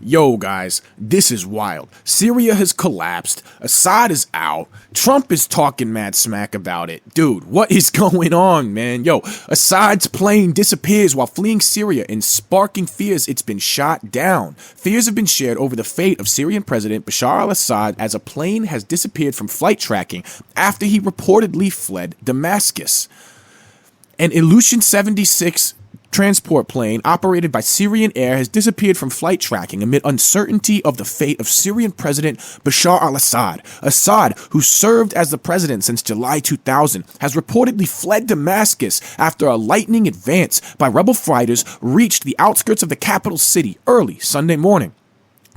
Yo guys, this is wild. Syria has collapsed, Assad is out, Trump is talking mad smack about it. Dude, what is going on, man? Yo, Assad's plane disappears while fleeing Syria and sparking fears it's been shot down. Fears have been shared over the fate of Syrian President Bashar al-Assad as a plane has disappeared from flight tracking after he reportedly fled Damascus. An Ilyushin 76 transport plane operated by Syrian Air has disappeared from flight tracking amid uncertainty of the fate of Syrian President Bashar al-Assad. Assad, who served as the president since July 2000, has reportedly fled Damascus after a lightning advance by rebel fighters reached the outskirts of the capital city early Sunday morning.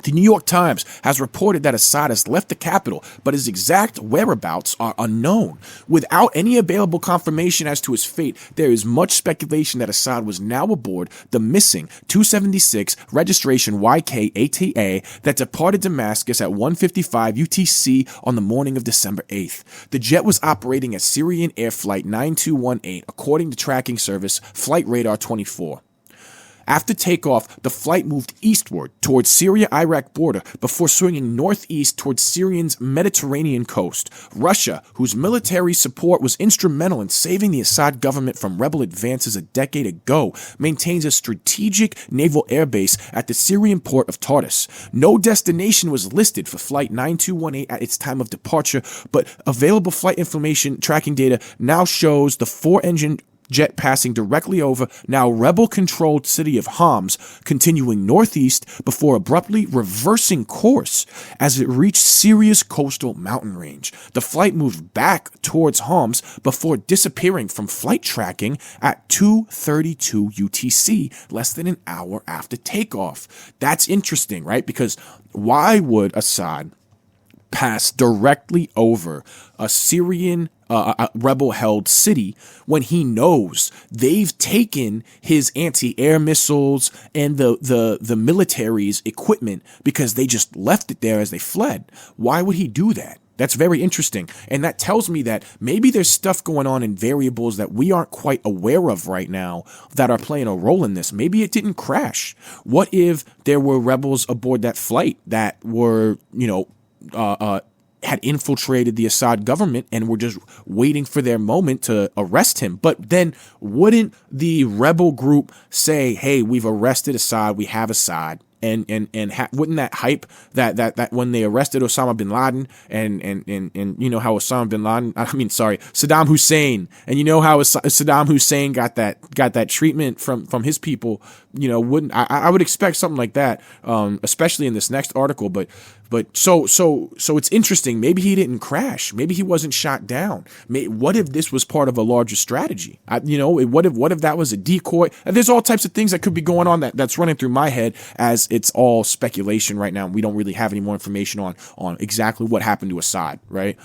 The New York Times has reported that Assad has left the capital, but his exact whereabouts are unknown. Without any available confirmation as to his fate, there is much speculation that Assad was now aboard the missing 276 registration YK-ATA that departed Damascus at 1:55 UTC on the morning of December 8th. The jet was operating at Syrian Air Flight 9218, according to tracking service Flight Radar 24. After takeoff, the flight moved eastward towards Syria-Iraq border before swinging northeast towards Syria's Mediterranean coast. Russia, whose military support was instrumental in saving the Assad government from rebel advances a decade ago, maintains a strategic naval airbase at the Syrian port of Tartus. No destination was listed for Flight 9218 at its time of departure, but available flight information tracking data now shows the four-engine jet passing directly over now rebel-controlled city of Homs, continuing northeast before abruptly reversing course as it reached Syria's coastal mountain range. The flight moved back towards Homs before disappearing from flight tracking at 2:32 UTC, less than an hour after takeoff. That's interesting, right? Because why would Assad pass directly over a Syrian rebel-held city when he knows they've taken his anti-air missiles and the military's equipment because they just left it there as they fled? Why would he do that? That's very interesting. And that tells me that maybe there's stuff going on in variables that we aren't quite aware of right now that are playing a role in this. Maybe it didn't crash. What if there were rebels aboard that flight that were, had infiltrated the Assad government and were just waiting for their moment to arrest him? But then wouldn't the rebel group say, hey, we've arrested Assad, we have Assad, and wouldn't that hype that when they arrested Osama bin Laden and you know how Saddam Hussein, and you know how Saddam Hussein got that treatment from his people, wouldn't I would expect something like that, especially in this next article. But so it's interesting. Maybe he didn't crash. Maybe he wasn't shot down. What if this was part of a larger strategy? What if that was a decoy? And there's all types of things that could be going on that's running through my head as it's all speculation right now. We don't really have any more information on exactly what happened to Assad, right?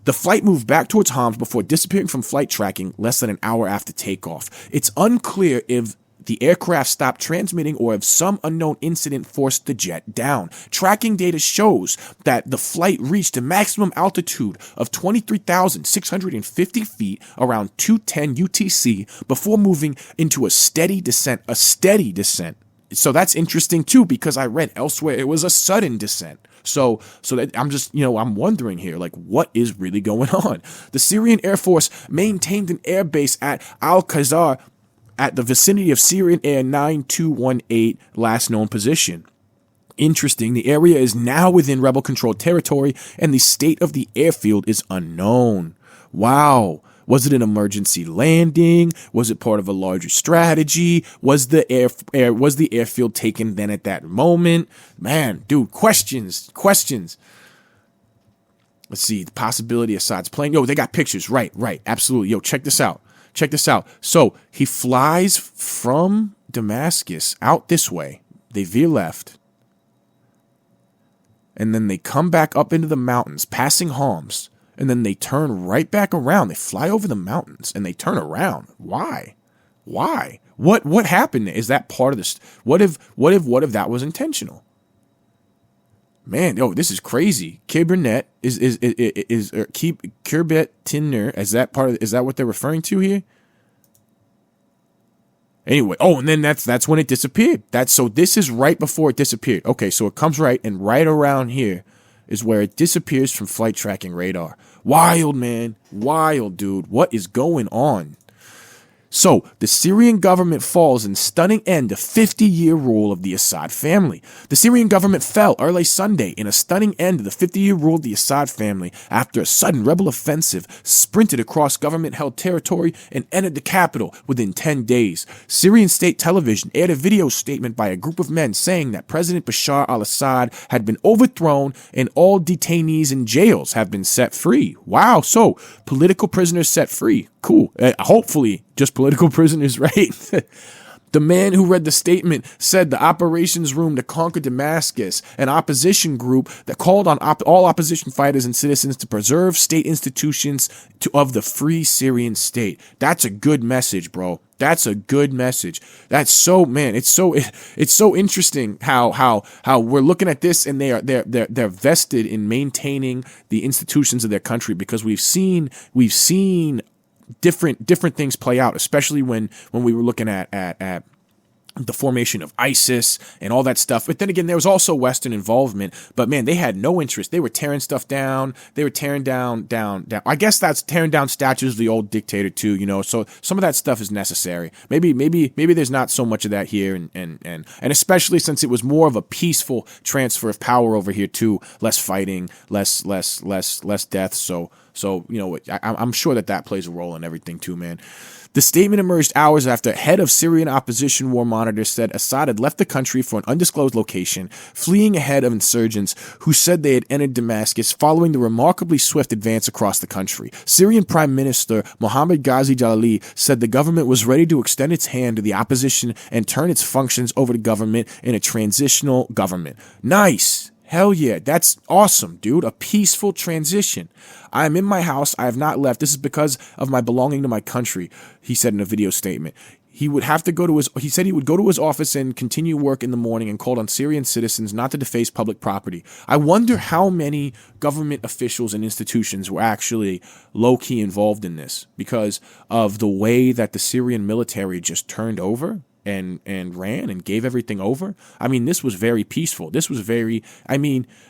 The flight moved back towards Homs before disappearing from flight tracking less than an hour after takeoff. It's unclear if the aircraft stopped transmitting or if some unknown incident forced the jet down. Tracking data shows that the flight reached a maximum altitude of 23,650 feet around 2:10 UTC before moving into a steady descent. So that's interesting too, because I read elsewhere it was a sudden descent. So that I'm just, I'm wondering here, like, what is really going on? The Syrian Air Force maintained an air base at Al-Khazar at the vicinity of Syrian Air 9218 last known position. Interesting, the area is now within rebel-controlled territory, and the state of the airfield is unknown. Wow. Was it an emergency landing? Was it part of a larger strategy? Was the airfield taken then at that moment? Man, dude, questions. Let's see, the possibility Assad's plane. Yo, they got pictures. Right, absolutely. Yo, check this out. So he flies from Damascus out this way. They veer left. And then they come back up into the mountains, passing Homs. And then they turn right back around. They fly over the mountains and they turn around. Why? What happened? Is that part of this? What if that was intentional? Man, this is crazy. Kibernet is Kirbet Tinner. Is that what they're referring to here? Anyway, oh, and then that's when it disappeared. So this is right before it disappeared. Okay, so it comes right, and right around here is where it disappears from flight tracking radar. Wild, man. Wild, dude. What is going on? So, the Syrian government falls in stunning end to 50-year rule of the Assad family. The Syrian government fell early Sunday in a stunning end to the 50-year rule of the Assad family after a sudden rebel offensive sprinted across government-held territory and entered the capital within 10 days. Syrian state television aired a video statement by a group of men saying that President Bashar al-Assad had been overthrown and all detainees in jails have been set free. Wow, so political prisoners set free. Cool. Hopefully, just political prisoners, right? The man who read the statement said the operations room to conquer Damascus, an opposition group that called on all opposition fighters and citizens to preserve state institutions of the free Syrian state. That's a good message, bro. That's a good message. That's so, man. It's so interesting how we're looking at this, and they're vested in maintaining the institutions of their country, because we've seen different things play out, especially when we were looking at the formation of ISIS and all that stuff. But then again, there was also Western involvement. But man, they had no interest. They were tearing stuff down. They were tearing down. I guess that's tearing down statues of the old dictator too, you know. So some of that stuff is necessary. Maybe there's not so much of that here, and especially since it was more of a peaceful transfer of power over here too. Less fighting, less death. So you know, I'm sure that plays a role in everything too, man. The statement emerged hours after head of Syrian opposition war monitor said Assad had left the country for an undisclosed location, fleeing ahead of insurgents who said they had entered Damascus following the remarkably swift advance across the country. Syrian Prime Minister Mohammed Ghazi Jalali said the government was ready to extend its hand to the opposition and turn its functions over to government in a transitional government. Nice. Hell yeah, that's awesome, dude. A peaceful transition. I am in my house. I have not left. This is because of my belonging to my country, he said in a video statement. He would have to go to he said he would go to his office and continue work in the morning, and called on Syrian citizens not to deface public property. I wonder how many government officials and institutions were actually low-key involved in this because of the way that the Syrian military just turned over and ran and gave everything over. I mean, this was very peaceful. This was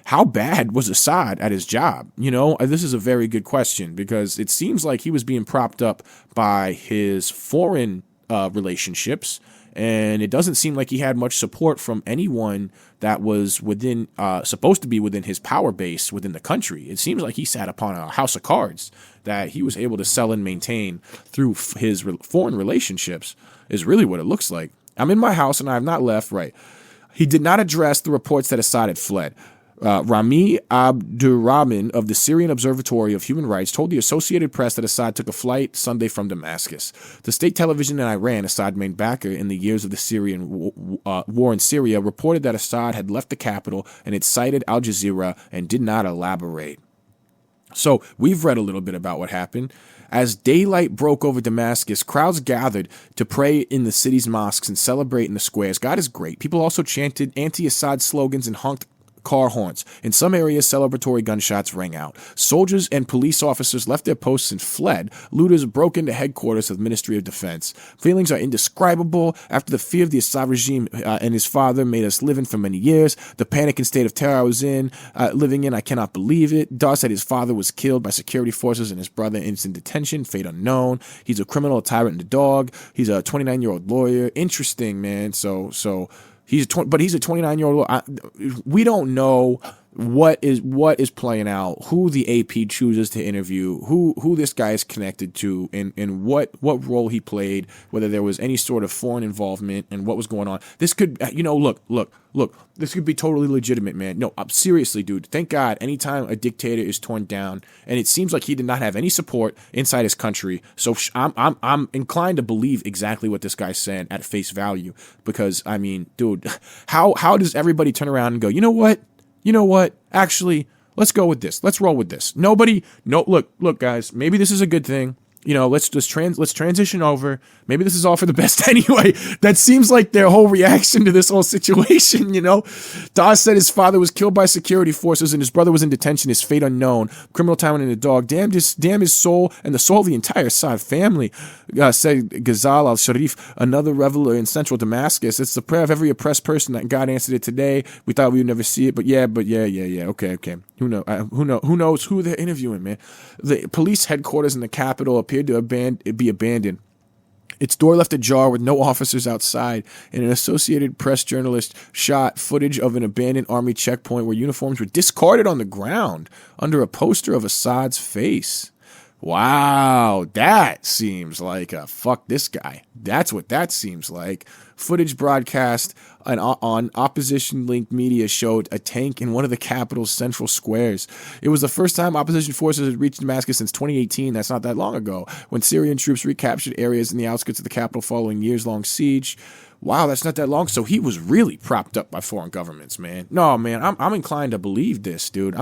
how bad was Assad at his job? You know, this is a very good question, because it seems like he was being propped up by his foreign relationships, and it doesn't seem like he had much support from anyone that was within, supposed to be within his power base within the country. It seems like he sat upon a house of cards that he was able to sell and maintain through his foreign relationships, is really what it looks like. I'm in my house and I have not left. Right. He did not address the reports that Assad had fled. Rami Abdurrahman of the Syrian Observatory of Human Rights told the Associated Press that Assad took a flight Sunday from Damascus. The state television in Iran, Assad main backer in the years of the Syrian war in Syria, reported that Assad had left the capital, and it cited Al Jazeera and did not elaborate. So we've read a little bit about what happened. As daylight broke over Damascus, crowds gathered to pray in the city's mosques and celebrate in the squares. God is great. People also chanted anti-Assad slogans and honked car horns. In some areas, celebratory gunshots rang out. Soldiers and police officers left their posts and fled. Looters broke into headquarters of the Ministry of Defense. Feelings are indescribable after the fear of the Assad regime and his father made us live in for many years. The panic and state of terror I was living in, I cannot believe it. Dar said his father was killed by security forces and his brother is in detention, fate unknown. He's a criminal, a tyrant, and a dog. He's a 29-year-old lawyer. Interesting, man. So he's a 29-year-old. We don't know what is playing out, who the AP chooses to interview, who this guy is connected to, and what role he played, whether there was any sort of foreign involvement and what was going on. This could, look, this could be totally legitimate, man. No, seriously, dude. Thank God anytime a dictator is torn down, and it seems like he did not have any support inside his country. So I'm inclined to believe exactly what this guy's saying at face value, because I mean, dude, how does everybody turn around and go, you know what? Actually, let's go with this. Let's roll with this. Look, guys, maybe this is a good thing. let's transition over. Maybe this is all for the best anyway. That seems like their whole reaction to this whole situation, Das said his father was killed by security forces and his brother was in detention, his fate unknown. Criminal time and a dog. Damn his soul and the soul of the entire Assad family, said Ghazal al-Sharif, another reveler in central Damascus. It's the prayer of every oppressed person that God answered it today. We thought we would never see it, but yeah. Okay. Who knows who they're interviewing, man. The police headquarters in the capital appeared to be abandoned. Its door left ajar with no officers outside, and an Associated Press journalist shot footage of an abandoned army checkpoint where uniforms were discarded on the ground under a poster of Assad's face. Wow, that seems like a fuck this guy. That's what that seems like. Footage broadcast on opposition-linked media showed a tank in one of the capital's central squares. It was the first time opposition forces had reached Damascus since 2018. That's not that long ago, when Syrian troops recaptured areas in the outskirts of the capital following years-long siege. Wow, that's not that long. So he was really propped up by foreign governments, man. No, man, I'm inclined to believe this, dude.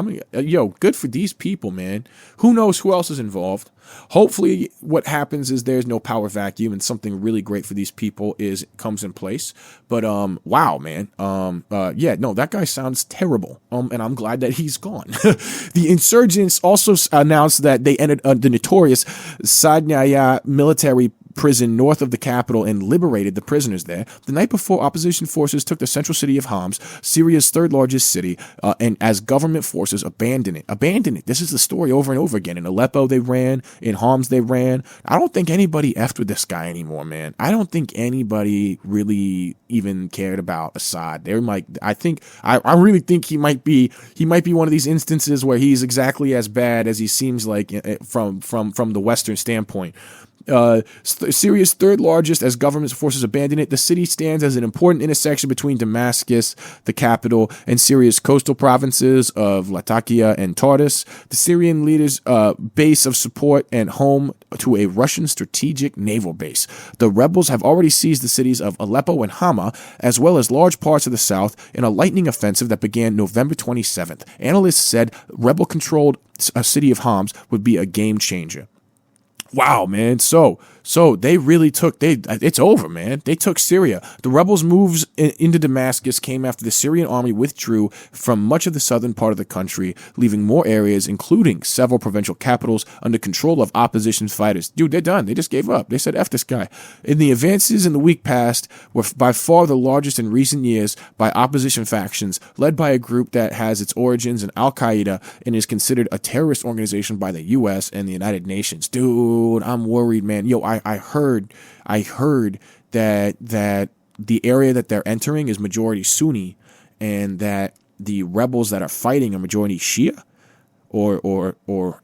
Good for these people, man. Who knows who else is involved? Hopefully what happens is there's no power vacuum and something really great for these people comes in place. But wow, man. That guy sounds terrible. And I'm glad that he's gone. The insurgents also announced that they entered the notorious Sadnaya military prison north of the capital and liberated the prisoners there. The night before, opposition forces took the central city of Homs, Syria's third largest city, and as government forces abandoned it. This is the story over and over again. In Aleppo, they ran. In Homs, they ran. I don't think anybody effed with this guy anymore, man. I don't think anybody really even cared about Assad. I really think he might be one of these instances where he's exactly as bad as he seems like from the Western standpoint. Syria's third largest as government forces abandon it. The city stands as an important intersection between Damascus, the capital, and Syria's coastal provinces of Latakia and Tartus. The Syrian leaders' base of support and home to a Russian strategic naval base. The rebels have already seized the cities of Aleppo and Hama, as well as large parts of the south, in a lightning offensive that began November 27th. Analysts said rebel-controlled city of Homs would be a game changer. Wow, man. So they really it's over, man. They took Syria. The rebels' moves into Damascus came after the Syrian army withdrew from much of the southern part of the country, leaving more areas, including several provincial capitals, under control of opposition fighters. Dude, they're done. They just gave up. They said, F this guy. And the advances in the week past were by far the largest in recent years by opposition factions, led by a group that has its origins in Al-Qaeda and is considered a terrorist organization by the U.S. and the United Nations. Dude, I'm worried, man. Yo, I heard that the area that they're entering is majority Sunni, and that the rebels that are fighting are majority Shia.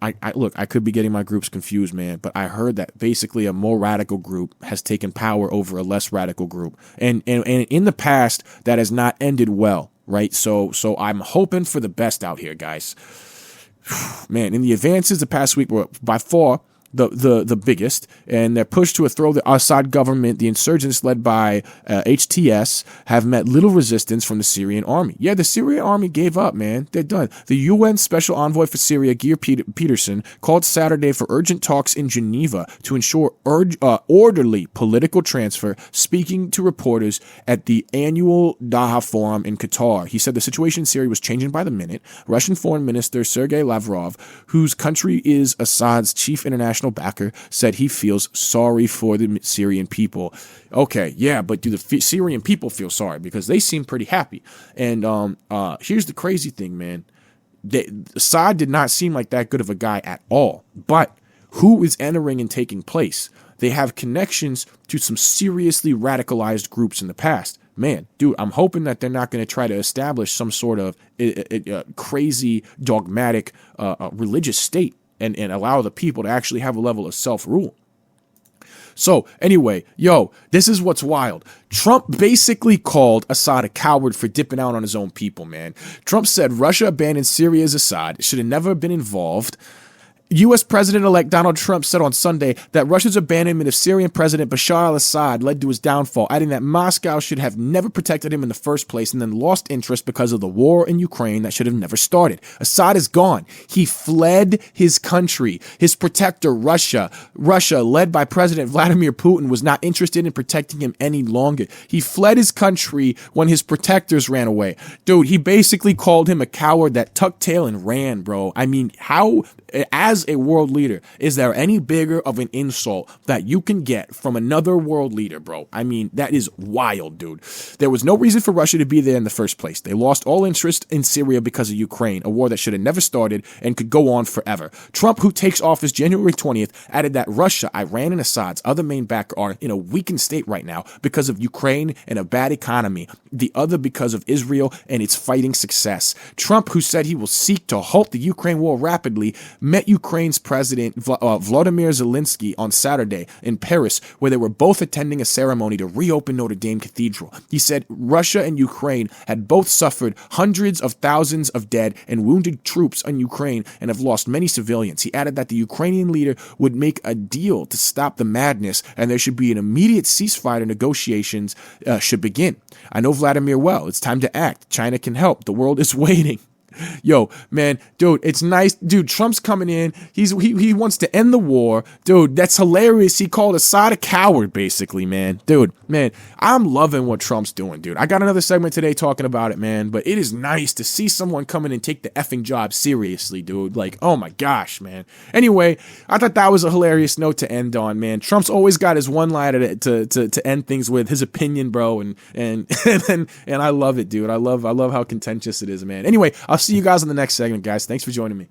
I could be getting my groups confused, man, but I heard that basically a more radical group has taken power over a less radical group, and in the past that has not ended well, right? So I'm hoping for the best out here, guys. Man, in the advances the past week were by far the biggest, and their push to overthrow the Assad government, the insurgents led by HTS, have met little resistance from the Syrian army. Yeah, the Syrian army gave up, man. They're done. The UN Special Envoy for Syria, Geir Peterson, called Saturday for urgent talks in Geneva to ensure orderly political transfer, speaking to reporters at the annual Doha Forum in Qatar. He said the situation in Syria was changing by the minute. Russian Foreign Minister Sergei Lavrov, whose country is Assad's chief international backer, said he feels sorry for the Syrian people. Okay, yeah, but do the Syrian people feel sorry? Because they seem pretty happy. And here's the crazy thing, man. Assad did not seem like that good of a guy at all. But who is entering and taking place? They have connections to some seriously radicalized groups in the past. Man, dude, I'm hoping that they're not going to try to establish some sort of crazy, dogmatic religious state and allow the people to actually have a level of self-rule. So anyway, this is what's wild. Trump basically called Assad a coward for dipping out on his own people, man. Trump said Russia abandoned Syria's Assad, should have never been involved. U.S. President-elect Donald Trump said on Sunday that Russia's abandonment of Syrian President Bashar al-Assad led to his downfall, adding that Moscow should have never protected him in the first place and then lost interest because of the war in Ukraine that should have never started. Assad is gone. He fled his country. His protector, Russia, led by President Vladimir Putin, was not interested in protecting him any longer. He fled his country when his protectors ran away. Dude, he basically called him a coward that tucked tail and ran, bro. I mean, how... As a world leader, is there any bigger of an insult that you can get from another world leader, bro? I mean, that is wild, dude. There was no reason for Russia to be there in the first place. They lost all interest in Syria because of Ukraine, a war that should have never started and could go on forever. Trump, who takes office January 20th, added that Russia, Iran, and Assad's other main backer are in a weakened state right now because of Ukraine and a bad economy, the other because of Israel and its fighting success. Trump, who said he will seek to halt the Ukraine war rapidly, met Ukraine's President Volodymyr Zelensky on Saturday in Paris, where they were both attending a ceremony to reopen Notre Dame Cathedral. He said Russia and Ukraine had both suffered hundreds of thousands of dead and wounded troops in Ukraine and have lost many civilians. He added that the Ukrainian leader would make a deal to stop the madness and there should be an immediate ceasefire. Negotiations should begin. I know Vladimir well. It's time to act. China can help. The world is waiting. Yo, man, dude, it's nice. Dude, Trump's coming in. He wants to end the war. Dude, that's hilarious. He called Assad a coward, basically, man. Dude, man, I'm loving what Trump's doing, dude. I got another segment today talking about it, man, but it is nice to see someone come in and take the effing job seriously, dude. Like, oh my gosh, man. Anyway, I thought that was a hilarious note to end on, man. Trump's always got his one-liner to end things with, his opinion, bro, and I love it, dude. I love how contentious it is, man. Anyway, I'll see you guys in the next segment, guys. Thanks for joining me.